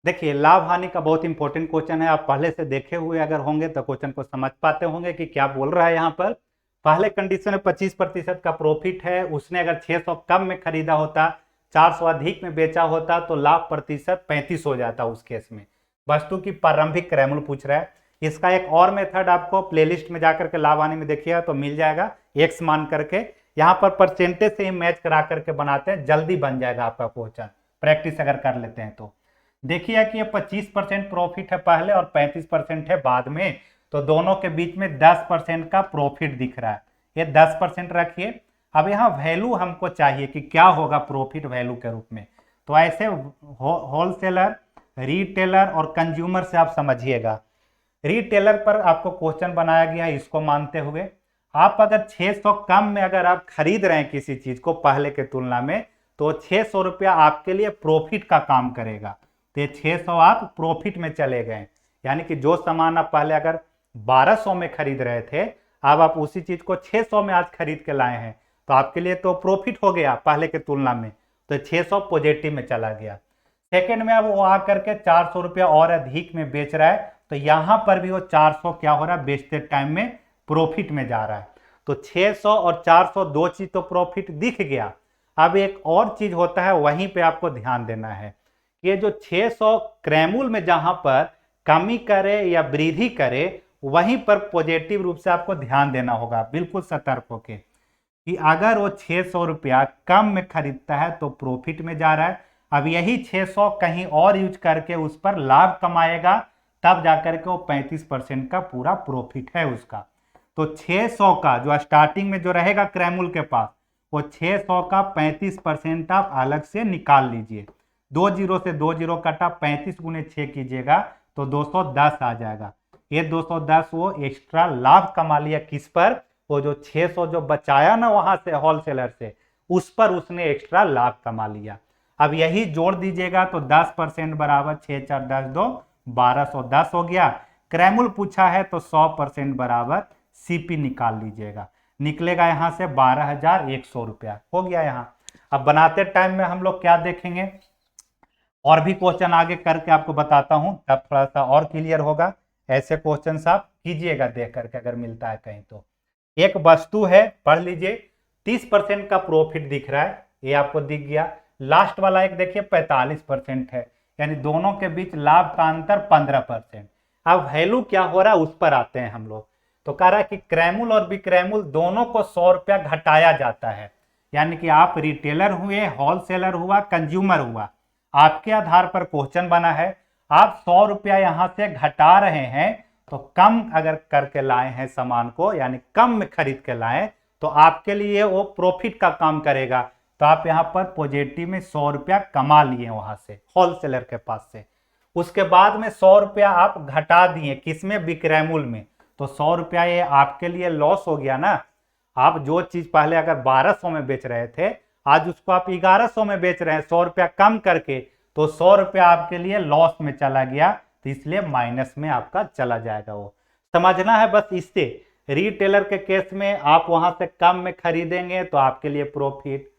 देखिए, लाभ हानि का बहुत इंपॉर्टेंट क्वेश्चन है। आप पहले से देखे हुए अगर होंगे तो क्वेश्चन को समझ पाते होंगे कि क्या बोल रहा है यहाँ पर। पहले कंडीशन में 25% का प्रॉफिट है। उसने अगर 600 कम में खरीदा होता, 400 अधिक में बेचा होता, तो लाभ प्रतिशत 35 हो जाता उस केस में। वस्तु की प्रारंभिक क्रय मूल्य पूछ रहा है। इसका एक और मेथड आपको प्लेलिस्ट में जाकर के लाभ हानि में देखिएगा तो मिल जाएगा, एक्स मान करके। यहाँ पर परसेंटेज से ही मैच करा करके बनाते हैं, जल्दी बन जाएगा आपका क्वेश्चन, प्रैक्टिस अगर कर लेते हैं तो। देखिए कि ये 25% प्रॉफिट है पहले और 35% है बाद में, तो दोनों के बीच में 10% का प्रॉफिट दिख रहा है। ये 10% रखिए। अब यहाँ वैल्यू हमको चाहिए कि क्या होगा प्रॉफिट वैल्यू के रूप में। तो ऐसे होलसेलर, रिटेलर और कंज्यूमर से आप समझिएगा। रिटेलर पर आपको क्वेश्चन बनाया गया है, इसको मानते हुए आप अगर 600 कम में अगर आप खरीद रहे हैं किसी चीज को पहले के तुलना में, तो 600 रुपया आपके लिए प्रॉफिट का काम करेगा। तो ये 600 आप प्रॉफिट में चले गए, यानी कि जो सामान आप पहले अगर 1200 में खरीद रहे थे, अब आप उसी चीज को 600 में आज खरीद के लाए हैं, तो आपके लिए तो प्रॉफिट हो गया पहले के तुलना में। तो 600 पॉजिटिव में चला गया। सेकेंड में अब वो आकर के 400 रुपया और अधिक में बेच रहा है, तो यहां पर भी वो 400 क्या हो रहा है, बेचते टाइम में प्रॉफिट में जा रहा है। तो 600 और 400 दो चीज तो प्रॉफिट दिख गया। अब एक और चीज होता है, वहीं पे आपको ध्यान देना है। ये जो 600 क्रैमूल में जहां पर कमी करे या वृद्धि करे, वहीं पर पॉजिटिव रूप से आपको ध्यान देना होगा, बिल्कुल सतर्क होके, कि अगर वो 600 रुपया कम में खरीदता है तो प्रॉफिट में जा रहा है। अब यही 600 कहीं और यूज करके उस पर लाभ कमाएगा, तब जाकर के वो 35% का पूरा प्रॉफिट है उसका। तो 600 का जो स्टार्टिंग में जो रहेगा क्रैमूल के पास, वो 600 का 35% आप अलग से निकाल लीजिए। 2 जीरो से 2 जीरो कटा, 35 गुने 6 कीजिएगा तो 210 आ जाएगा। ये 210 वो एक्स्ट्रा लाभ कमा लिया किस पर, वो जो 600 जो बचाया ना वहां से होलसेलर से, उस पर उसने एक्स्ट्रा लाभ कमा लिया। अब यही जोड़ दीजिएगा तो 10% बराबर 6 4 10 2 1210 हो गया। क्रैमूल पूछा है तो 100% बराबर सीपी निकाल लीजिएगा, निकलेगा यहां से 12,100 रुपया हो गया यहाँ। अब बनाते टाइम में हम लोग क्या देखेंगे, और भी क्वेश्चन आगे करके आपको बताता हूं, तब थोड़ा सा और क्लियर होगा। ऐसे क्वेश्चन आप कीजिएगा देख करके अगर मिलता है कहीं तो। एक वस्तु है, पढ़ लीजिए, 30% का प्रॉफिट दिख रहा है, ये आपको दिख गया। लास्ट वाला एक देखिए 45% है, यानी दोनों के बीच लाभ का अंतर 15%। अब वैल्यू क्या हो रहा है उस पर आते हैं हम लोग। तो कह रहा है कि क्रैमूल और विक्रैमूल दोनों को 100 रुपया घटाया जाता है, यानी कि आप रिटेलर हुए, होलसेलर हुआ, कंज्यूमर हुआ, आपके आधार पर क्वेश्चन बना है। आप 100 रुपया यहां से घटा रहे हैं, तो कम अगर करके लाए हैं सामान को, यानी कम में खरीद के लाए, तो आपके लिए वो प्रॉफिट का काम करेगा। तो आप यहां पर पॉजिटिव में 100 रुपया कमा लिए वहां से होलसेलर के पास से। उसके बाद में 100 रुपया आप घटा दिए किसमें, विक्रयमूल्य में, तो 100 रुपया ये आपके लिए लॉस हो गया ना। आप जो चीज पहले अगर 1200 में बेच रहे थे, आज उसको आप 1100 में बेच रहे हैं 100 रुपया कम करके, तो 100 रुपया आपके लिए लॉस में चला गया, तो इसलिए माइनस में आपका चला जाएगा। वो समझना है बस इससे। रिटेलर के केस में आप वहां से कम में खरीदेंगे तो आपके लिए प्रॉफिट,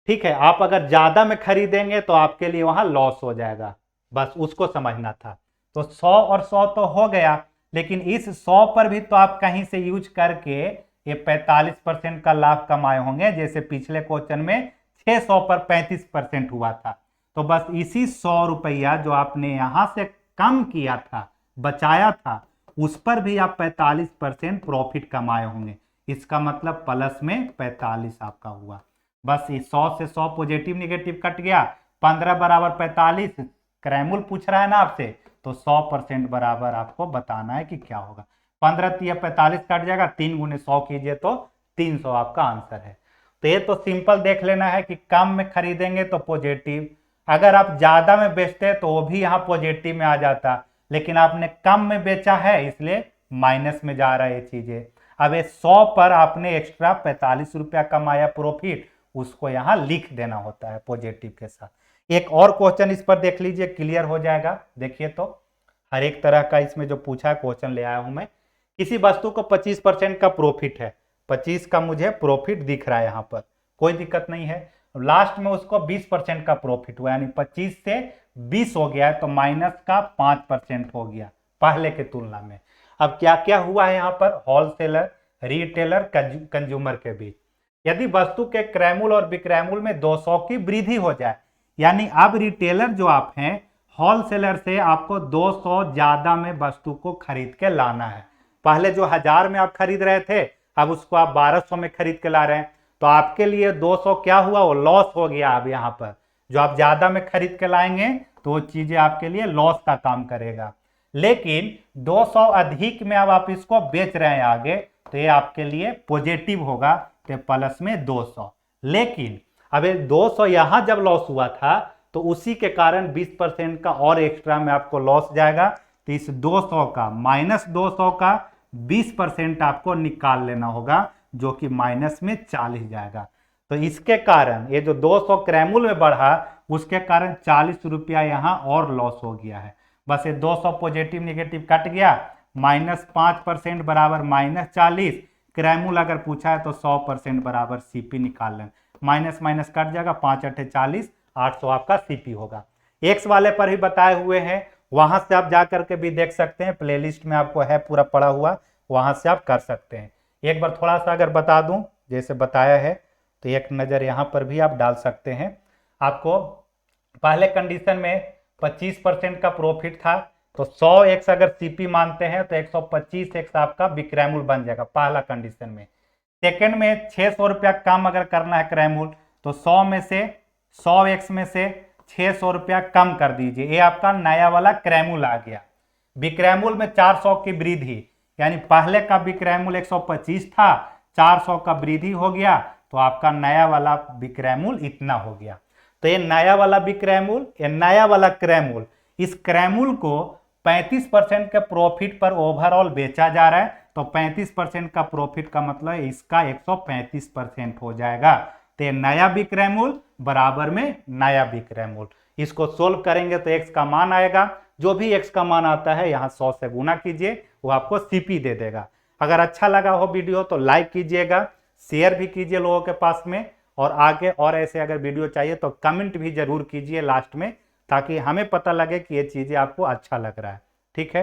ठीक है। आप अगर ज्यादा में खरीदेंगे तो आपके लिए वहां लॉस हो जाएगा, बस उसको समझना था। तो 100 और 100 तो हो गया, लेकिन इस 100 पर भी तो आप कहीं से यूज करके ये 45% का लाभ कमाए होंगे, जैसे पिछले क्वेश्चन में 600 पर 35% हुआ था। तो बस इसी 100 रुपया जो आपने यहां से कम किया था, बचाया था, उस पर भी आप 45% प्रॉफिट कमाए होंगे। इसका मतलब प्लस में 45 आपका हुआ। बस इस 100 से 100 पॉजिटिव निगेटिव कट गया, 15 बराबर 45, क्रैमूल पूछ रहा है ना आपसे, तो 100% बराबर आपको बताना है कि क्या होगा। 15 तिया 45 कट जाएगा, 3 गुने 100 कीजिए तो 300 आपका आंसर है। तो ये तो सिंपल देख लेना है कि कम में खरीदेंगे तो पॉजिटिव, अगर आप ज्यादा में बेचते तो वो भी यहाँ पॉजिटिव में आ जाता, लेकिन आपने कम में बेचा है इसलिए माइनस में जा रहा है ये चीजें। अब ये 100 पर आपने एक्स्ट्रा 45 रुपया कमाया प्रॉफिट, उसको यहाँ लिख देना होता है पॉजिटिव के साथ। एक और क्वेश्चन इस पर देख लीजिए, क्लियर हो जाएगा। देखिए तो हर एक तरह का इसमें जो पूछा है क्वेश्चन ले आया हूं मैं। किसी वस्तु को 25% का प्रॉफिट है, 25 का मुझे प्रॉफिट दिख रहा है यहाँ पर, कोई दिक्कत नहीं है। लास्ट में उसको 20% का प्रॉफिट हुआ, यानी 25 से 20 हो गया है, तो माइनस का 5% हो गया पहले के तुलना में। अब क्या क्या हुआ है यहाँ पर, होलसेलर, रिटेलर, कंज्यूमर के बीच। यदि वस्तु के क्रयमूल्य और विक्रयमूल्य में 200 की वृद्धि हो जाए, यानी अब रिटेलर जो आप हैं, होलसेलर से आपको 200 ज्यादा में वस्तु को खरीद के लाना है। पहले जो 1000 में आप खरीद रहे थे, अब उसको आप 1200 में खरीद के ला रहे हैं, तो आपके लिए 200 क्या हुआ, वो लॉस हो गया। अब यहाँ पर जो आप ज्यादा में खरीद के लाएंगे तो वो चीजें आपके लिए लॉस का काम करेगा। लेकिन 200 अधिक में अब आप इसको बेच रहे हैं आगे, तो ये आपके लिए पॉजिटिव होगा, तो प्लस में 200। लेकिन अब 200 यहां जब लॉस हुआ था, तो उसी के कारण 20% का और एक्स्ट्रा में आपको लॉस जाएगा। तो इस 200 का माइनस 200 का 20% आपको निकाल लेना होगा, जो कि माइनस में 40 जाएगा। तो इसके कारण ये जो 200 क्रयमूल्य में बढ़ा, उसके कारण 40 रुपया यहां और लॉस हो गया है। बस ये 200 पॉजिटिव निगेटिव कट गया, माइनस 5% बराबर माइनस 40, क्रयमूल्य अगर पूछा है तो 100% बराबर सीपी निकाल लें। माइनस माइनस कट जाएगा, 5 8 40, 800 आपका सीपी होगा। एक्स वाले पर भी बताए हुए हैं, वहां से आप जाकर के भी देख सकते हैं, प्लेलिस्ट में आपको है पूरा पड़ा हुआ, वहां से आप कर सकते हैं। एक बार थोड़ा सा अगर बता दूं जैसे बताया है, तो एक नजर यहां पर भी आप डाल सकते हैं। आपको पहले कंडीशन में 25% का प्रॉफिट था, तो 100 एक्स अगर सीपी मानते हैं तो 125 एक्स आपका विक्रयमूल्य बन जाएगा पहला कंडीशन में। सेकंड में 600 रुपया कम अगर करना है क्रयमूल्य, तो 100 में से 100 एक्स में से 600 रुपया कम कर दीजिए, ये आपका नया वाला क्रयमूल्य आ गया। विक्रयमूल्य में 400 की वृद्धि, यानी पहले का विक्रयमूल्य 125 था, 400 का वृद्धि हो गया, तो आपका नया वाला विक्रयमूल्य इतना हो गया। तो ये नया वाला विक्रयमूल्य, ये नया वाला क्रयमूल्य, इस क्रयमूल्य को 35% के प्रॉफिट पर ओवरऑल बेचा जा रहा है, तो 35% का प्रॉफिट का मतलब है इसका 135% हो जाएगा। तो ये नया विक्रयमूल्य बराबर में नया विक्रयमूल्य। इसको सोल्व करेंगे तो एक्स का मान आएगा, जो भी एक्स का मान आता है यहाँ 100 से गुना कीजिए, वो आपको सीपी दे देगा। अगर अच्छा लगा हो वीडियो तो लाइक कीजिएगा, शेयर भी कीजिए लोगों के पास में, और आगे और ऐसे अगर वीडियो चाहिए तो कमेंट भी जरूर कीजिए लास्ट में, ताकि हमें पता लगे कि ये चीजें आपको अच्छा लग रहा है। ठीक है।